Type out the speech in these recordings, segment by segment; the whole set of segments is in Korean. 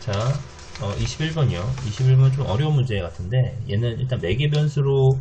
자, 21번이요. 21번 좀 어려운 문제 같은데, 얘는 일단 매개 변수로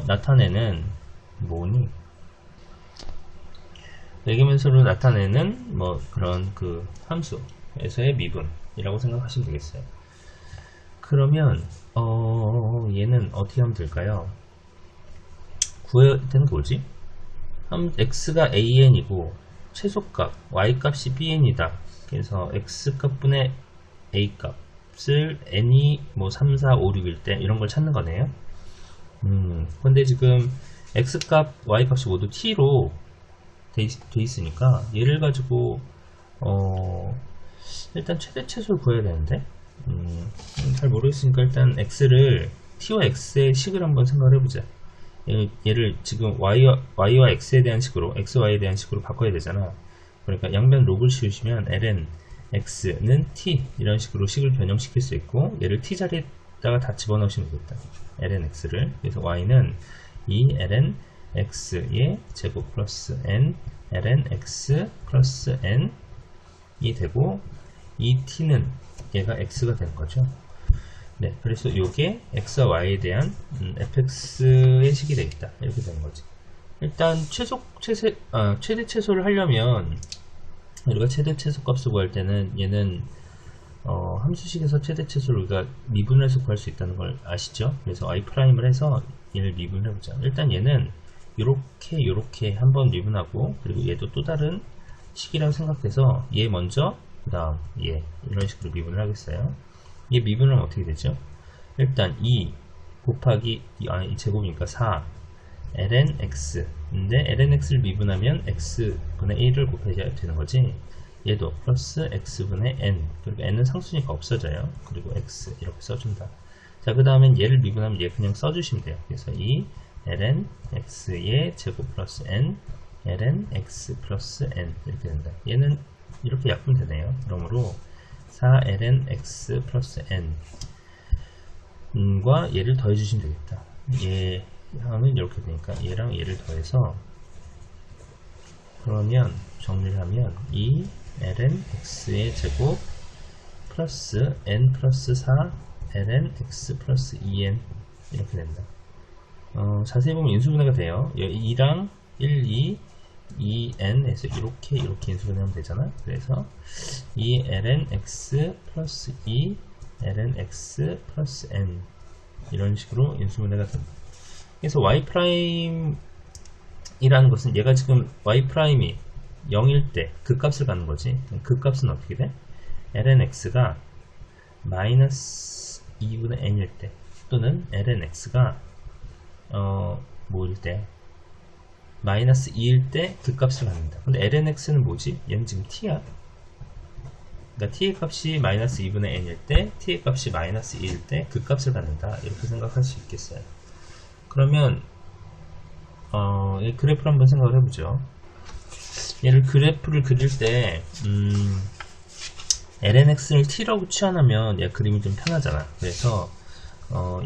나타내는 뭐니? 매개 변수로 나타내는 뭐 그런 그 함수에서의 미분이라고 생각하시면 되겠어요. 그러면 얘는 어떻게 하면 될까요? 구해야 되는 게 뭐지? x가 an이고 최소값 y값이 bn이다. 그래서 x값분의 a값을 n이 뭐 3, 4, 5, 6일 때 이런 걸 찾는 거네요. 근데 지금 x값 y값이 모두 t로 돼 있으니까 얘를 가지고 일단 최대 최소를 구해야 되는데 잘 모르겠으니까 일단 x를 t와 x의 식을 한번 생각을 해보자. 얘를 지금 y와 x에 대한 식으로 xy에 대한 식으로 바꿔야 되잖아. 그러니까 양변 록을 씌우시면 ln x는 t 이런 식으로 식을 변형시킬 수 있고, 얘를 t 자리에다가 다 집어넣으시면 되겠다. ln x를. 그래서 y는 이 ln x의 제곱 플러스 n ln x 플러스 n이 되고, 이 t는 얘가 x가 되는 거죠. 네, 그래서 요게 x와 y에 대한 fx의 식이 되겠다. 이렇게 되는 거지. 일단 최대 최소를 하려면 우리가 최대 최소 값을 구할 때는 얘는 함수식에서 최대 최소를 우리가 미분을 해서 구할 수 있다는 걸 아시죠? 그래서 i''을 해서 얘를 미분을 해보자. 일단 얘는 요렇게 한번 미분하고, 그리고 얘도 또 다른 식이라고 생각해서 얘 먼저 그 다음 얘 이런 식으로 미분을 하겠어요. 얘 미분은 어떻게 되죠? 일단 2 곱하기 이 제곱이니까 4 ln x 인데 ln x를 미분하면 x분의 1을 곱해줘야 되는 거지. 얘도 플러스 x분의 n, 그리고 n은 상수니까 없어져요. 그리고 x 이렇게 써준다. 자, 그 다음엔 얘를 미분하면 얘 그냥 써주시면 돼요. 그래서 이 ln x의 제곱 플러스 n ln x 플러스 n 이렇게 된다. 얘는 이렇게 약분되네요. 그러므로 4ln x 플러스 n과 얘를 더해주시면 되겠다. 얘 하면 이렇게 되니까 얘랑 얘를 더해서, 그러면 정리를 하면 이 ln x의 제곱 플러스 n 플러스 4 ln x 플러스 2n 이렇게 된다. 자세히 보면 인수분해가 돼요. 2랑 1, 2 2n에서 이렇게 인수분해하면 되잖아. 그래서 이 ln x 플러스 2 ln x 플러스 n 이런 식으로 인수분해가 됩니다. 그래서 y' 이라는 것은 얘가 지금 y' 이 0일 때 그 값을 갖는 거지. 그 값은 어떻게 돼? ln x가 마이너스 2분의 n일 때, 또는 ln x가 뭐일 때? 마이너스 2일 때 그 값을 갖는다. 근데 ln x는 뭐지? 얘는 지금 t야. 그러니까 t의 값이 마이너스 2분의 n일 때, t의 값이 마이너스 2일 때 그 값을 갖는다. 이렇게 생각할 수 있겠어요. 그러면 이 그래프를 한번 생각을 해보죠. 얘를 그래프를 그릴 때 ln x를 t라고 취한하면 얘 그림이 좀 편하잖아. 그래서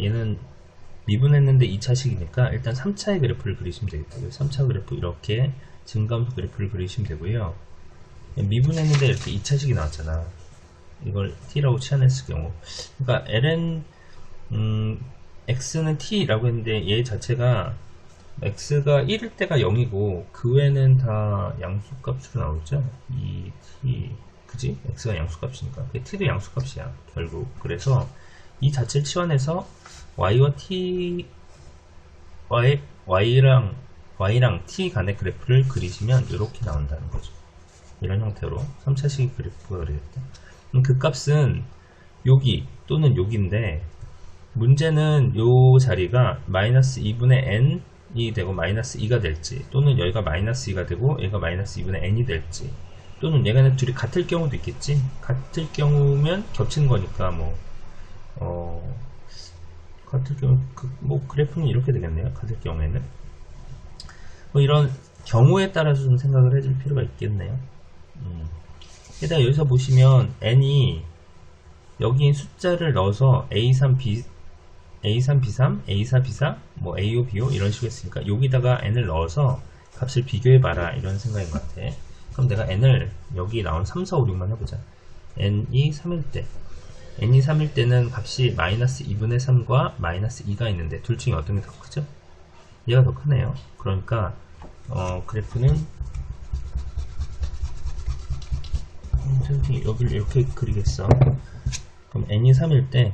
얘는 미분했는데 2차식이니까 일단 3차의 그래프를 그리시면 되겠다. 3차 그래프 이렇게 증감수 그래프를 그리시면 되고요. 미분했는데 이렇게 2차식이 나왔잖아. 이걸 t라고 취한했을 경우, 그러니까 ln x는 t라고 했는데 얘 자체가 x가 1일 때가 0이고 그 외에는 다 양수값으로 나오죠. 이 t 그지? x가 양수값이니까 t도 양수값이야 결국. 그래서 이 자체를 치환해서 y와 t y랑 t 간의 그래프를 그리시면 이렇게 나온다는 거죠. 이런 형태로 3차식 그래프가 그리겠다. 그 값은 여기 또는 여기인데, 문제는 요 자리가 마이너스 2분의 n이 되고 마이너스 2가 될지, 또는 여기가 마이너스 2가 되고 얘가 마이너스 2분의 n이 될지, 또는 얘가 둘이 같을 경우도 있겠지. 같을 경우면 겹치는 거니까 같을 경우 그래프는 이렇게 되겠네요. 같을 경우에는 이런 경우에 따라서 좀 생각을 해줄 필요가 있겠네요. 게다가 여기서 보시면 n이 여기 숫자를 넣어서 A3, B3, A4, B4, 뭐 A5, B5 이런 식으로 했으니까 여기다가 n을 넣어서 값을 비교해봐라 이런 생각인 것 같아. 그럼 내가 n을 여기 나온 3, 4, 5, 6만 해보자. n이 3일 때, n이 3일 때는 값이 마이너스 2분의 3과 마이너스 2가 있는데 둘 중에 어떤 게 더 크죠? 얘가 더 크네요. 그러니까 그래프는 여기를 이렇게 그리겠어. 그럼 n이 3일 때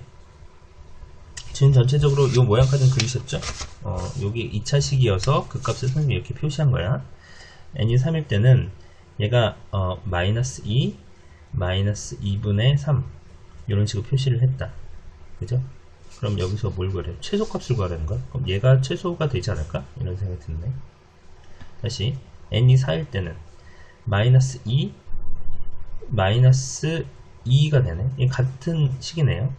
지금 전체적으로 이 모양까지는 그리셨죠? 여기 2차식이어서 그 값을 선생님이 이렇게 표시한 거야. n이 3일 때는 얘가 마이너스 2, 마이너스 2분의 3 이런 식으로 표시를 했다. 그죠? 그럼 여기서 뭘 구하래요? 최소값을 구하라는 거야? 그럼 얘가 최소가 되지 않을까? 이런 생각이 드네. 다시 n이 4일 때는 마이너스 2, 마이너스 2가 되네. 이 같은 식이네요.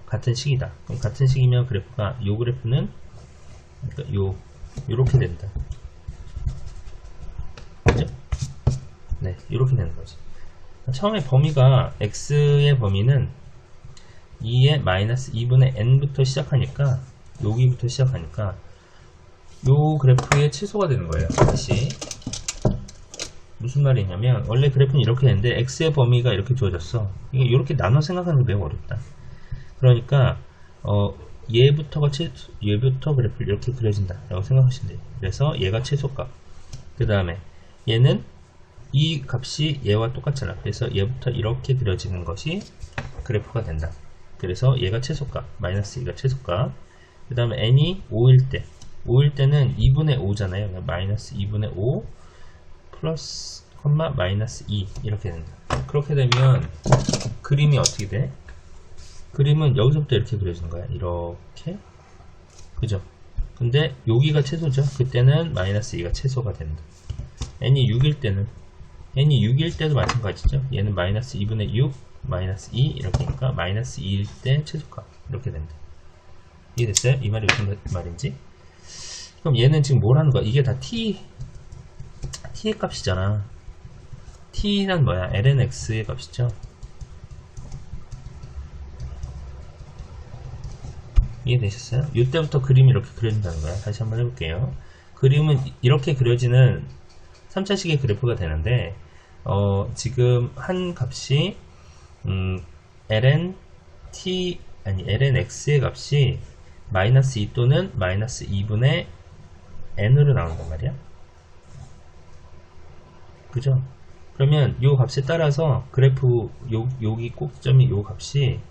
같은 식이다. 그럼 같은 식이면 그래프가 요 그래프는 그러니까 요렇게 된다. 그죠? 네, 이렇게 되는 거지. 처음에 범위가 x의 범위는 2의 마이너스 2분의 n부터 시작하니까 여기부터 시작하니까 요 그래프의 최소가 되는 거예요. 다시 무슨 말이냐면 원래 그래프는 이렇게 되는데 x의 범위가 이렇게 주어졌어. 이게 이렇게 나눠 생각하는 게 매우 어렵다. 그러니까 얘부터 그래프를 이렇게 그려진다 라고 생각하시면 돼요. 그래서 얘가 최소값, 그 다음에 얘는 이 값이 얘와 똑같잖아. 그래서 얘부터 이렇게 그려지는 것이 그래프가 된다. 그래서 얘가 최소값, 마이너스 2가 최소값. 그 다음에 n이 5일 때는 2분의 5잖아요. 마이너스 2분의 5 플러스 콤마 마이너스 2 이렇게 된다. 그렇게 되면 그림이 어떻게 돼? 그림은 여기서부터 이렇게 그려지는 거야. 이렇게. 그죠? 근데 여기가 최소죠. 그때는 마이너스 2가 최소가 된다. n이 6일 때도 마찬가지죠. 얘는 마이너스 2분의 6 마이너스 2 이렇게니까 마이너스 2일 때 최소값 이렇게 된다. 이해됐어요? 이 말이 무슨 말인지? 그럼 얘는 지금 뭘 하는 거야? 이게 다 t의 값이잖아. t는 뭐야? lnx의 값이죠. 이해되셨어요? 이때부터 그림이 이렇게 그려진다는 거야. 다시 한번 해볼게요. 그림은 이렇게 그려지는 3차식의 그래프가 되는데 지금 한 값이 lnx의 값이 마이너스 2 또는 마이너스 2분의 n으로 나온단 말이야. 그죠? 그러면 이 값에 따라서 그래프 여기 꼭점이 이 값이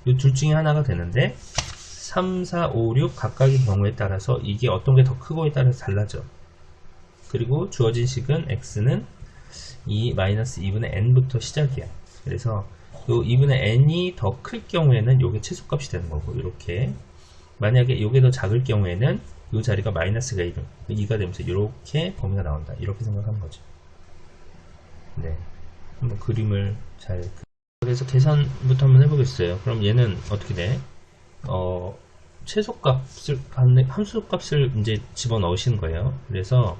이 둘 중에 하나가 되는데 3, 4, 5, 6 각각의 경우에 따라서 이게 어떤 게 더 크고에 따라서 달라져. 그리고 주어진 식은 x는 2-2분의 n부터 시작이야. 그래서 요 2분의 n이 더 클 경우에는 요게 최소값이 되는 거고, 이렇게 만약에 요게 더 작을 경우에는 요 자리가 마이너스가 2가 되면서 이렇게 범위가 나온다. 이렇게 생각하는 거죠. 네, 한번 그림을 잘. 그래서 계산부터 한번 해보겠어요. 그럼 얘는 어떻게 돼? 최소값을 함수값을 이제 집어넣으시는 거예요. 그래서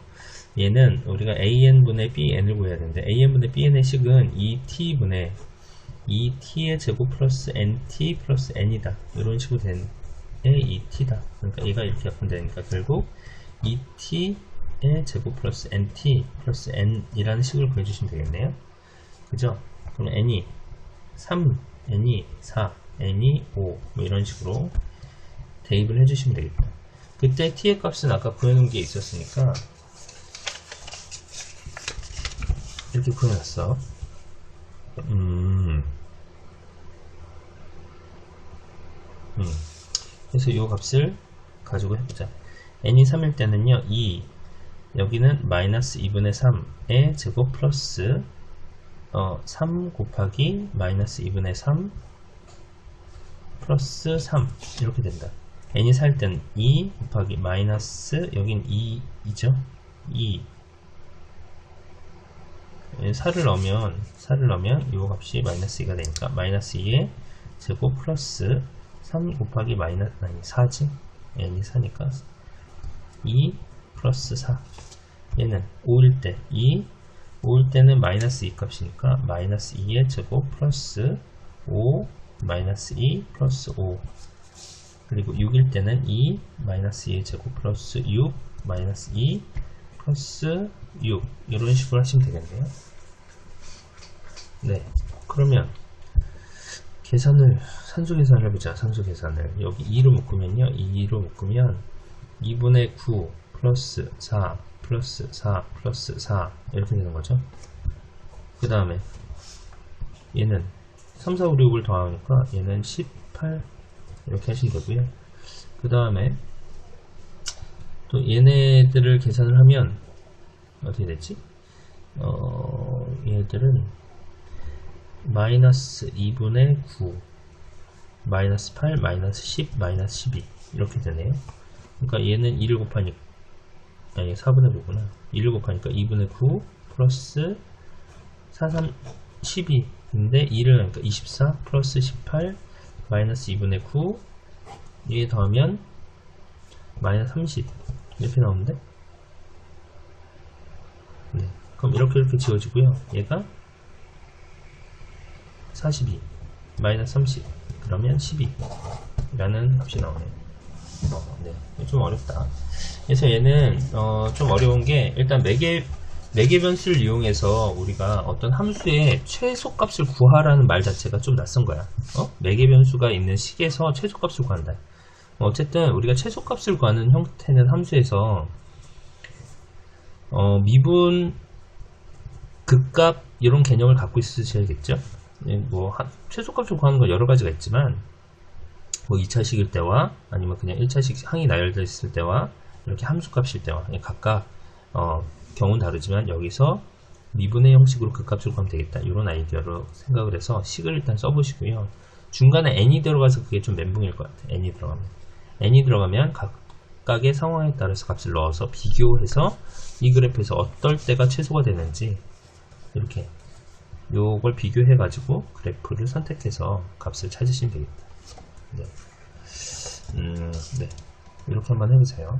얘는 우리가 an분의 bn을 구해야 되는데 an분의 bn의 식은 2t분의 2t의 제곱 플러스 nt 플러스 n이다. 이런 식으로 된 2t다. 그러니까 얘가 이렇게 약분되니까 결국 2t의 제곱 플러스 nt 플러스 n이라는 식을 구해주시면 되겠네요. 그죠? 그럼 n이 3, n이 4, n이 5 뭐 이런 식으로 대입을 해주시면 되겠다. 그때 t의 값은 아까 구해놓은 게 있었으니까 이렇게 구해놨어. 그래서 이 값을 가지고 해보자. n이 3일 때는요, 여기는 마이너스 2분의 3의 제곱 플러스 3 곱하기 마이너스 2분의 3 플러스 3 이렇게 된다. n이 4일 때는 2 곱하기 마이너스 여긴 2이죠. 2 4를 넣으면 이 값이 마이너스 2가 되니까 마이너스 2의 제곱 플러스 3 곱하기 마이너스 4지. n이 4니까 2 플러스 4. 얘는 5일 때 5일 때는 마이너스 2 값이니까 마이너스 2의 제곱 플러스 5 마이너스 2 플러스 5. 그리고 6일 때는 2 마이너스 2의 제곱 플러스 6 마이너스 2 플러스 6 이런 식으로 하시면 되겠네요. 네, 그러면 산수 계산을 해보자. 산수 계산을. 여기 2로 묶으면요. 2로 묶으면 2분의 9 플러스 4 플러스 4 플러스 4 이렇게 되는 거죠. 그 다음에 얘는 3, 4, 5, 6을 더하니까 얘는 18 이렇게 하시면 되고요. 그 다음에 또 얘네들을 계산을 하면 어떻게 되지? 얘들은 마이너스 2분의 9 마이너스 8 마이너스 10 마이너스 12 이렇게 되네요. 그러니까 얘는 2를 곱하니까 아니 4분의 9구나. 2를 곱하니까 2분의 9 플러스 4, 3, 12인데 2를 하니까 24 플러스 18 마이너스 2분의 9 얘 더하면 마이너스 30 이렇게 나오는데 네. 그럼 이렇게 지워지고요. 얘가 42 마이너스 30 그러면 12 라는 값이 나오네요. 네. 좀 어렵다. 그래서 얘는 좀 어려운 게 일단 매개 변수를 이용해서 우리가 어떤 함수의 최소값을 구하라는 말 자체가 좀 낯선 거야. 매개 변수가 있는 식에서 최소값을 구한다. 어쨌든 우리가 최소값을 구하는 형태는 함수에서 미분, 극값 이런 개념을 갖고 있으셔야겠죠. 뭐 최소값을 구하는 건 여러 가지가 있지만 뭐 2차식일 때와 아니면 그냥 1차식 항이 나열되어 있을 때와 이렇게 함수값일 때와 각각 경우는 다르지만 여기서 미분의 형식으로 극값을 구하면 되겠다 이런 아이디어로 생각을 해서 식을 일단 써보시고요. 중간에 n이 들어가서 그게 좀 멘붕일 것 같아요. n이 들어가면 각각의 상황에 따라서 값을 넣어서 비교해서 이 그래프에서 어떨 때가 최소가 되는지 이렇게 요걸 비교해 가지고 그래프를 선택해서 값을 찾으시면 되겠다. 네. 네. 이렇게 한번 해보세요.